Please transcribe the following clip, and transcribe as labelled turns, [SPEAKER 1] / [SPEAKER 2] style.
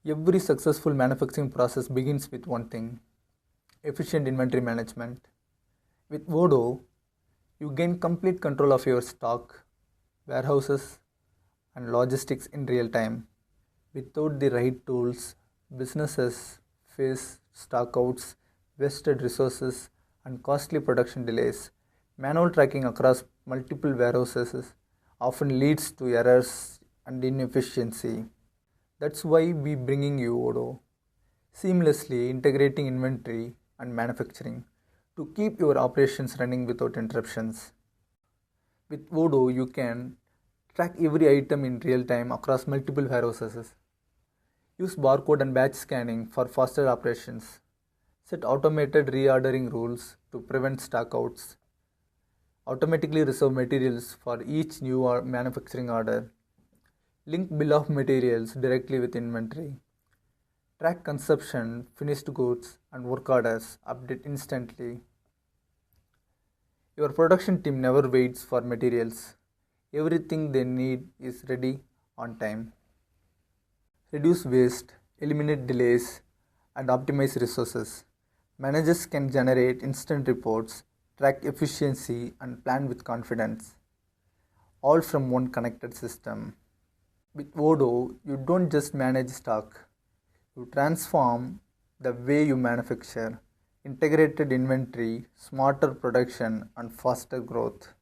[SPEAKER 1] Every successful manufacturing process begins with one thing: efficient inventory management. With Odoo, you gain complete control of your stock, warehouses, and logistics in real time. Without the right tools, businesses face stockouts, wasted resources, and costly production delays. Manual tracking across multiple warehouses often leads to errors and inefficiency. That's why we bringing you Odoo, seamlessly integrating inventory and manufacturing to keep your operations running without interruptions. With Odoo, you can track every item in real time across multiple warehouses. Use barcode and batch scanning for faster operations. Set automated reordering rules to prevent stockouts. Automatically reserve materials for each new manufacturing order. Link bill of materials directly with inventory. Track consumption, finished goods, and work orders. Update instantly. Your production team never waits for materials. Everything they need is ready on time. Reduce waste, eliminate delays, and optimize resources. Managers can generate instant reports, track efficiency, and plan with confidence, all from one connected system. With Odoo, you don't just manage stock, you transform the way you manufacture. Integrated inventory, smarter production, and faster growth.